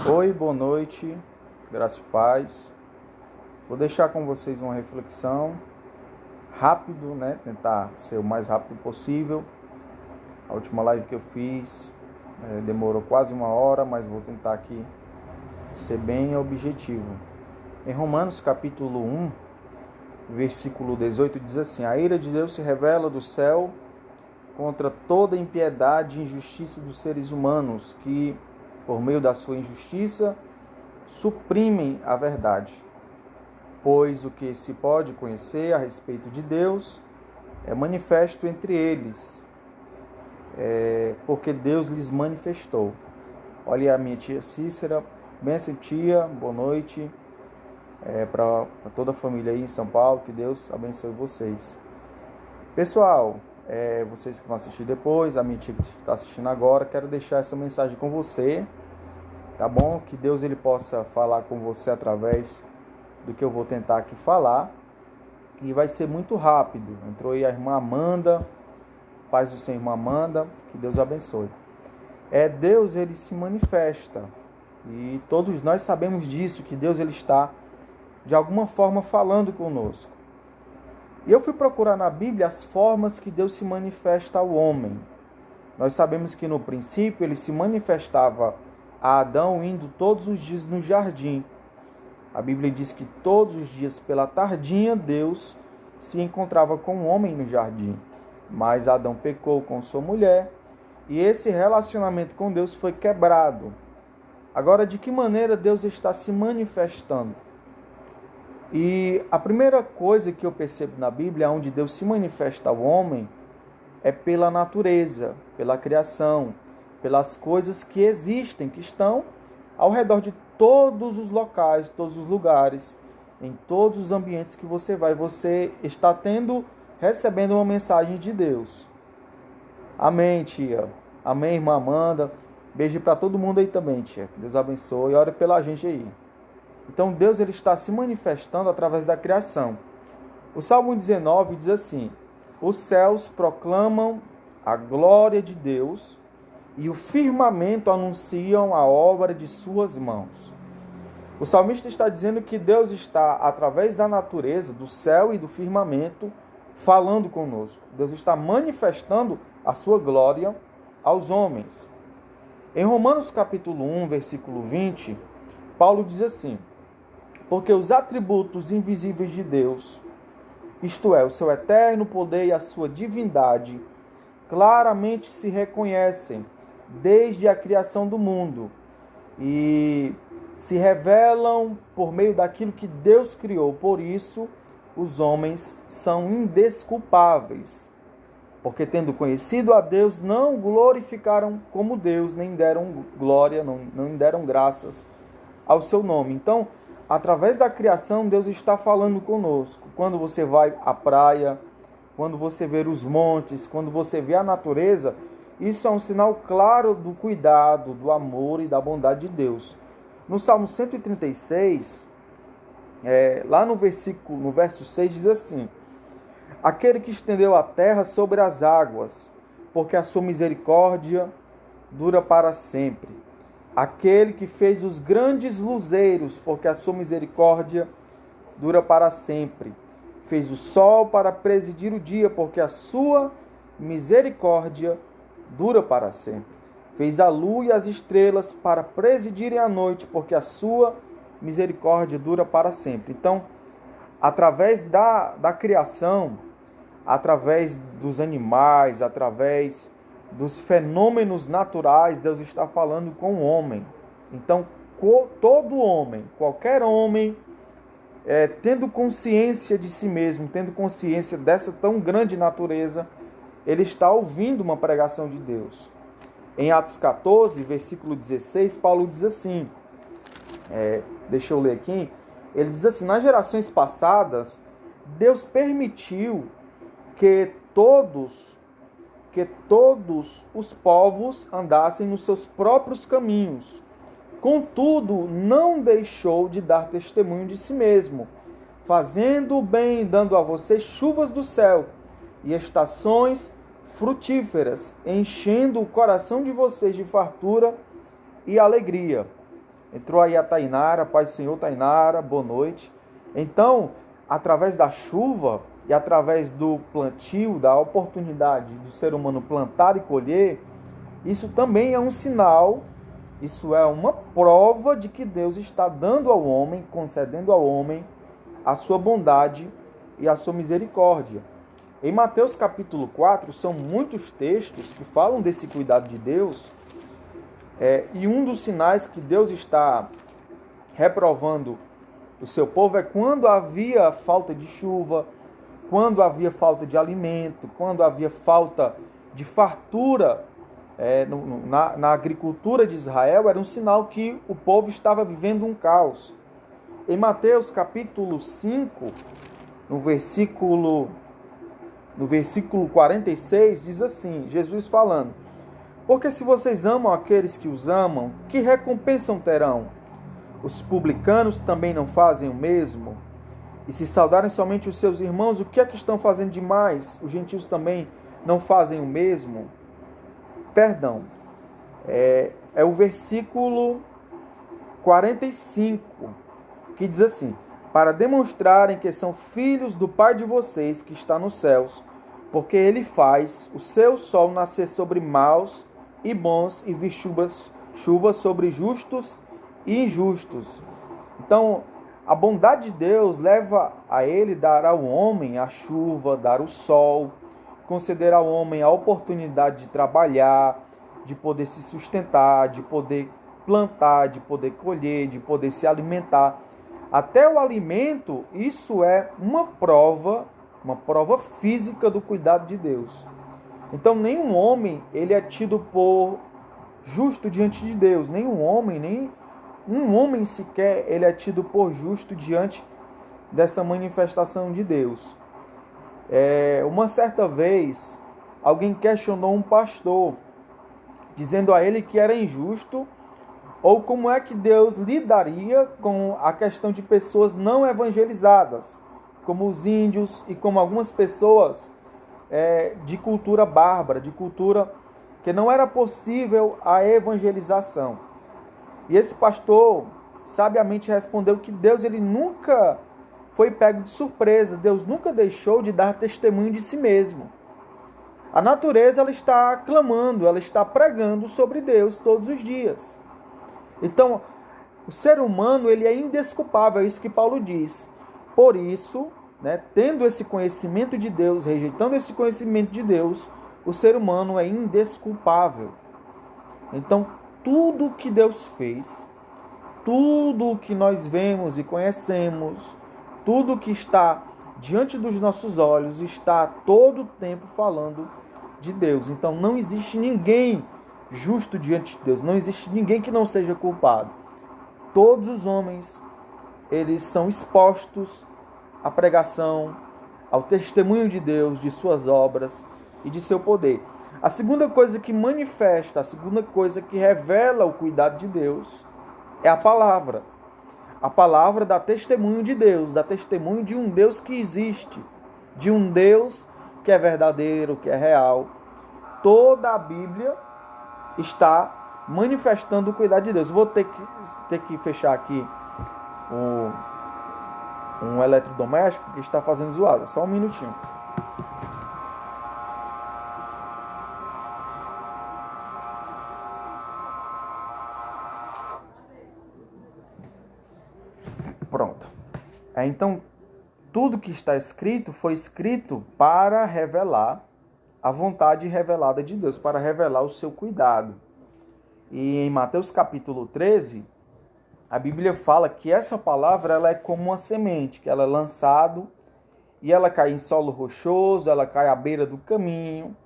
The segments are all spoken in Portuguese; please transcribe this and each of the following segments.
Oi, boa noite, graça e paz. Vou deixar com vocês uma reflexão rápido, tentar ser o mais rápido possível. A última live que eu fiz demorou quase 1 hora, mas vou tentar aqui ser bem objetivo. Em Romanos capítulo 1, versículo 18 diz assim: a ira de Deus se revela do céu contra toda impiedade e injustiça dos seres humanos que, por meio da sua injustiça, suprimem a verdade. Pois o que se pode conhecer a respeito de Deus é manifesto entre eles, porque Deus lhes manifestou. Olha a minha tia Cícera, benção tia, boa noite, para toda a família aí em São Paulo, que Deus abençoe vocês. Pessoal, vocês que vão assistir depois, a minha tia que está assistindo agora, quero deixar essa mensagem com você, tá bom? Que Deus ele possa falar com você através do que eu vou tentar aqui falar, e vai ser muito rápido. Entrou aí a irmã Amanda, paz do Senhor, irmã Amanda, que Deus abençoe. Deus ele se manifesta, e todos nós sabemos disso, que Deus ele está de alguma forma falando conosco. E eu fui procurar na Bíblia as formas que Deus se manifesta ao homem. Nós sabemos que no princípio ele se manifestava a Adão indo todos os dias no jardim. A Bíblia diz que todos os dias pela tardinha Deus se encontrava com o homem no jardim. Mas Adão pecou com sua mulher e esse relacionamento com Deus foi quebrado. Agora, de que maneira Deus está se manifestando? E a primeira coisa que eu percebo na Bíblia, onde Deus se manifesta ao homem, é pela natureza, pela criação, pelas coisas que existem, que estão ao redor de todos os locais, todos os lugares, em todos os ambientes que você vai, você está recebendo uma mensagem de Deus. Amém, tia. Amém, irmã Amanda. Beijo para todo mundo aí também, tia. Deus abençoe e ore pela gente aí. Então Deus ele está se manifestando através da criação. O Salmo 19 diz assim: os céus proclamam a glória de Deus e o firmamento anunciam a obra de suas mãos. O salmista está dizendo que Deus está, através da natureza, do céu e do firmamento, falando conosco. Deus está manifestando a sua glória aos homens. Em Romanos capítulo 1, versículo 20, Paulo diz assim: porque os atributos invisíveis de Deus, isto é, o seu eterno poder e a sua divindade, claramente se reconhecem desde a criação do mundo e se revelam por meio daquilo que Deus criou. Por isso, os homens são indesculpáveis, porque tendo conhecido a Deus, não glorificaram como Deus, nem deram glória, não deram graças ao seu nome. Então, através da criação, Deus está falando conosco. Quando você vai à praia, quando você vê os montes, quando você vê a natureza, isso é um sinal claro do cuidado, do amor e da bondade de Deus. No Salmo 136, lá no verso 6, diz assim: aquele que estendeu a terra sobre as águas, porque a sua misericórdia dura para sempre. Aquele que fez os grandes luzeiros, porque a sua misericórdia dura para sempre. Fez o sol para presidir o dia, porque a sua misericórdia dura para sempre. Fez a lua e as estrelas para presidirem a noite, porque a sua misericórdia dura para sempre. Então, através da criação, através dos animais, através dos fenômenos naturais, Deus está falando com o homem. Então, todo homem, qualquer homem, tendo consciência de si mesmo, tendo consciência dessa tão grande natureza, ele está ouvindo uma pregação de Deus. Em Atos 14, versículo 16, Paulo diz assim, deixa eu ler aqui, ele diz assim: nas gerações passadas, Deus permitiu que todos os povos andassem nos seus próprios caminhos. Contudo, não deixou de dar testemunho de si mesmo, fazendo o bem e dando a vocês chuvas do céu e estações frutíferas, enchendo o coração de vocês de fartura e alegria. Entrou aí a Tainara, Pai do Senhor, Tainara, boa noite. Então, através da chuva e através do plantio, da oportunidade do ser humano plantar e colher, isso também é um sinal, isso é uma prova de que Deus está dando ao homem, concedendo ao homem a sua bondade e a sua misericórdia. Em Mateus capítulo 4, são muitos textos que falam desse cuidado de Deus, e um dos sinais que Deus está reprovando o seu povo é quando havia falta de chuva, quando havia falta de alimento, quando havia falta de fartura na agricultura de Israel, era um sinal que o povo estava vivendo um caos. Em Mateus capítulo 5, no versículo 46, diz assim, Jesus falando: porque se vocês amam aqueles que os amam, que recompensam terão? Os publicanos também não fazem o mesmo? E se saudarem somente os seus irmãos, o que é que estão fazendo demais? Os gentios também não fazem o mesmo? Perdão, é o versículo 45, que diz assim: para demonstrarem que são filhos do Pai de vocês que está nos céus, porque Ele faz o seu sol nascer sobre maus e bons e vir chuva sobre justos e injustos. Então, a bondade de Deus leva a Ele dar ao homem a chuva, dar o sol, conceder ao homem a oportunidade de trabalhar, de poder se sustentar, de poder plantar, de poder colher, de poder se alimentar. Até o alimento, isso é uma prova física do cuidado de Deus. Então, nenhum homem ele é tido por justo diante de Deus. Nenhum homem, nem um homem sequer, ele é tido por justo diante dessa manifestação de Deus. Uma certa vez, alguém questionou um pastor, dizendo a ele que era injusto, ou como é que Deus lidaria com a questão de pessoas não evangelizadas, como os índios e como algumas pessoas de cultura bárbara, de cultura que não era possível a evangelização. E esse pastor sabiamente respondeu que Deus ele nunca foi pego de surpresa, Deus nunca deixou de dar testemunho de si mesmo. A natureza ela está clamando, ela está pregando sobre Deus todos os dias. Então, o ser humano ele é indesculpável, é isso que Paulo diz. Por isso, tendo esse conhecimento de Deus, rejeitando esse conhecimento de Deus, o ser humano é indesculpável. Então, tudo que Deus fez, tudo que nós vemos e conhecemos, tudo que está diante dos nossos olhos, está a todo tempo falando de Deus. Então, não existe ninguém justo diante de Deus, não existe ninguém que não seja culpado. Todos os homens, eles são expostos à pregação, ao testemunho de Deus, de suas obras e de seu poder. A segunda coisa que manifesta, a segunda coisa que revela o cuidado de Deus é a palavra. A palavra dá testemunho de Deus, dá testemunho de um Deus que existe, de um Deus que é verdadeiro, que é real. Toda a Bíblia está manifestando o cuidado de Deus. Vou ter que fechar aqui um eletrodoméstico que está fazendo zoada. Só um minutinho. Pronto. Então, tudo que está escrito foi escrito para revelar a vontade revelada de Deus, para revelar o seu cuidado. E em Mateus capítulo 13, a Bíblia fala que essa palavra ela é como uma semente, que ela é lançada e ela cai em solo rochoso, ela cai à beira do caminho,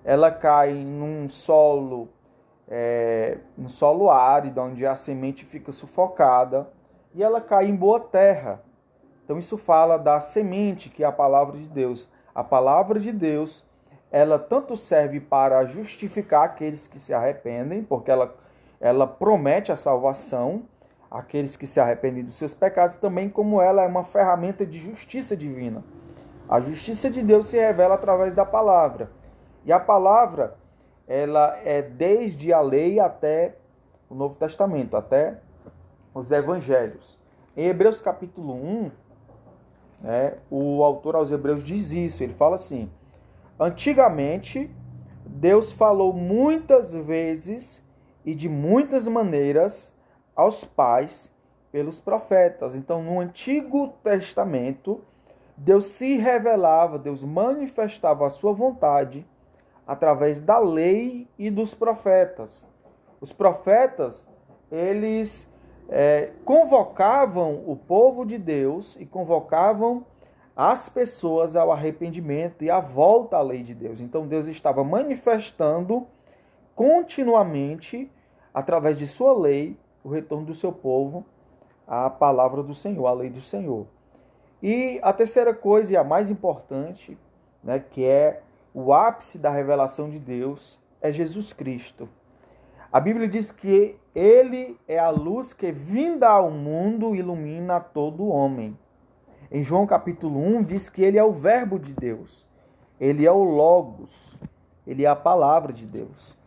ela cai num solo árido, onde a semente fica sufocada, e ela cai em boa terra. Então isso fala da semente, que é a palavra de Deus. A palavra de Deus, ela tanto serve para justificar aqueles que se arrependem, porque ela promete a salvação àqueles que se arrependem dos seus pecados, também como ela é uma ferramenta de justiça divina. A justiça de Deus se revela através da palavra. E a palavra, ela é desde a lei até o Novo Testamento, até os evangelhos. Em Hebreus capítulo 1, o autor aos Hebreus diz isso, ele fala assim: antigamente, Deus falou muitas vezes e de muitas maneiras aos pais pelos profetas. Então, no Antigo Testamento, Deus se revelava, Deus manifestava a sua vontade através da lei e dos profetas. Os profetas, eles convocavam o povo de Deus e convocavam as pessoas ao arrependimento e à volta à lei de Deus. Então Deus estava manifestando continuamente, através de sua lei, o retorno do seu povo à palavra do Senhor, à lei do Senhor. E a terceira coisa, e a mais importante, que é o ápice da revelação de Deus, é Jesus Cristo. A Bíblia diz que ele é a luz que, vinda ao mundo, ilumina todo homem. Em João capítulo 1 diz que ele é o verbo de Deus. Ele é o Logos. Ele é a palavra de Deus.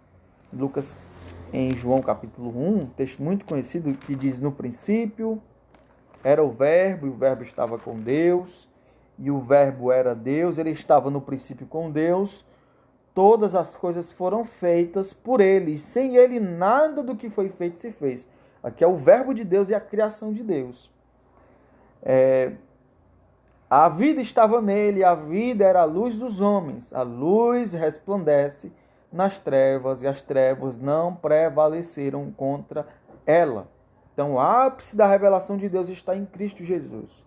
Lucas, em João capítulo 1, um texto muito conhecido que diz: no princípio era o verbo, e o verbo estava com Deus, e o verbo era Deus, ele estava no princípio com Deus. Todas as coisas foram feitas por ele, e sem ele nada do que foi feito se fez. Aqui é o verbo de Deus e a criação de Deus. A vida estava nele, a vida era a luz dos homens. A luz resplandece nas trevas, e as trevas não prevaleceram contra ela. Então, o ápice da revelação de Deus está em Cristo Jesus.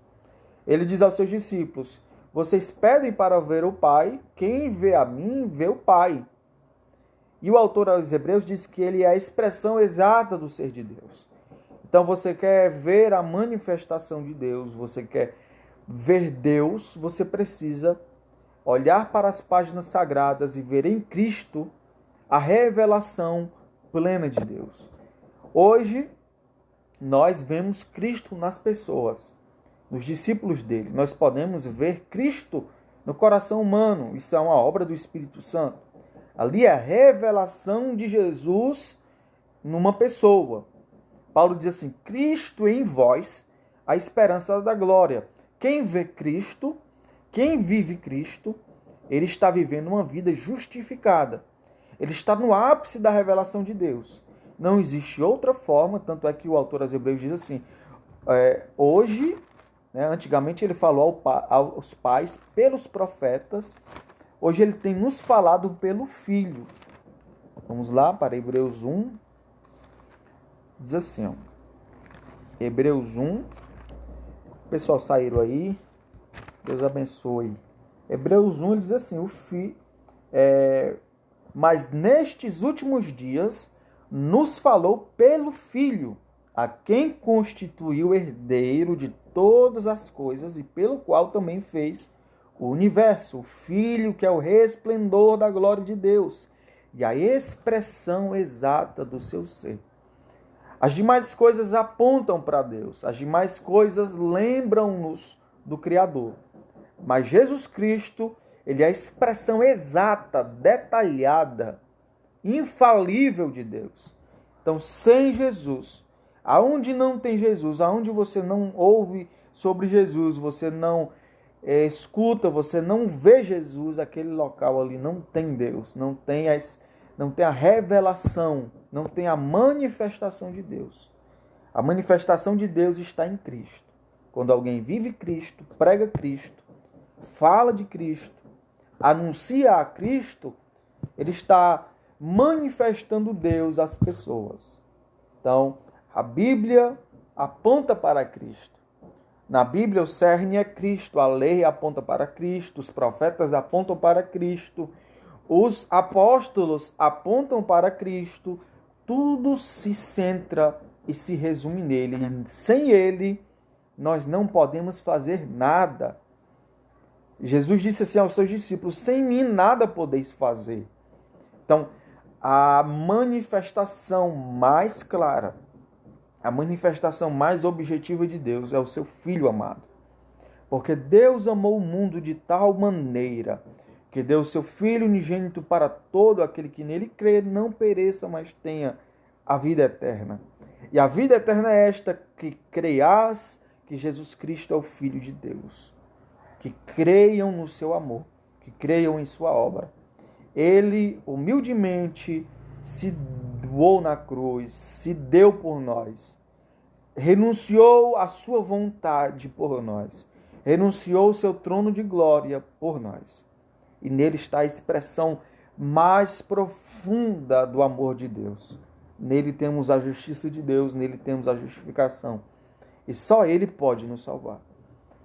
Ele diz aos seus discípulos: vocês pedem para ver o Pai, quem vê a mim, vê o Pai. E o autor aos Hebreus diz que ele é a expressão exata do ser de Deus. Então, você quer ver a manifestação de Deus, você quer ver Deus, você precisa olhar para as páginas sagradas e ver em Cristo a revelação plena de Deus. Hoje, nós vemos Cristo nas pessoas, nos discípulos dele. Nós podemos ver Cristo no coração humano. Isso é uma obra do Espírito Santo. Ali é a revelação de Jesus numa pessoa. Paulo diz assim: Cristo em vós, a esperança da glória. Quem vê Cristo, quem vive Cristo, ele está vivendo uma vida justificada. Ele está no ápice da revelação de Deus. Não existe outra forma, tanto é que o autor aos Hebreus diz assim: hoje, antigamente ele falou aos pais pelos profetas, hoje ele tem nos falado pelo Filho. Vamos lá para Hebreus 1. Diz assim, Hebreus 1. O pessoal saíram aí. Deus abençoe. Hebreus 1 ele diz assim: mas nestes últimos dias nos falou pelo Filho, a quem constituiu herdeiro de todas as coisas e pelo qual também fez o universo. O Filho, que é o resplendor da glória de Deus e a expressão exata do seu ser. As demais coisas apontam para Deus, as demais coisas lembram-nos do Criador. Mas Jesus Cristo, ele é a expressão exata, detalhada, infalível de Deus. Então, sem Jesus, aonde não tem Jesus, aonde você não ouve sobre Jesus, você não escuta, você não vê Jesus, aquele local ali não tem Deus, não tem a revelação, não tem a manifestação de Deus. A manifestação de Deus está em Cristo. Quando alguém vive Cristo, prega Cristo, fala de Cristo, anuncia a Cristo, ele está manifestando Deus às pessoas. Então, a Bíblia aponta para Cristo. Na Bíblia, o cerne é Cristo, a lei aponta para Cristo, os profetas apontam para Cristo, os apóstolos apontam para Cristo, tudo se centra e se resume nele. Sem ele, nós não podemos fazer nada. Jesus disse assim aos seus discípulos: sem mim nada podeis fazer. Então, a manifestação mais clara, a manifestação mais objetiva de Deus é o seu Filho amado. Porque Deus amou o mundo de tal maneira que deu o seu Filho unigênito para todo aquele que nele crê, não pereça, mas tenha a vida eterna. E a vida eterna é esta, que creias que Jesus Cristo é o Filho de Deus. Que creiam no seu amor, que creiam em sua obra. Ele humildemente se doou na cruz, se deu por nós, renunciou à sua vontade por nós, renunciou ao seu trono de glória por nós. E nele está a expressão mais profunda do amor de Deus. Nele temos a justiça de Deus, nele temos a justificação. E só Ele pode nos salvar.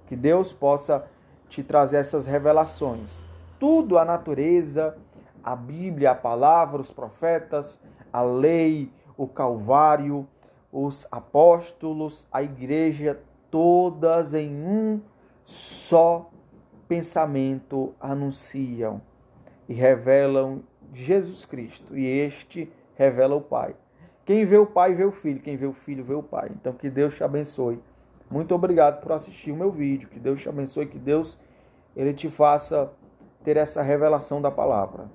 Que Deus possa te trazer essas revelações. Tudo, a natureza, a Bíblia, a palavra, os profetas, a lei, o Calvário, os apóstolos, a igreja, todas em um só pensamento anunciam e revelam Jesus Cristo. E este revela o Pai. Quem vê o Pai, vê o Filho. Quem vê o Filho, vê o Pai. Então, que Deus te abençoe. Muito obrigado por assistir o meu vídeo. Que Deus te abençoe. Que Deus ele te faça ter essa revelação da palavra.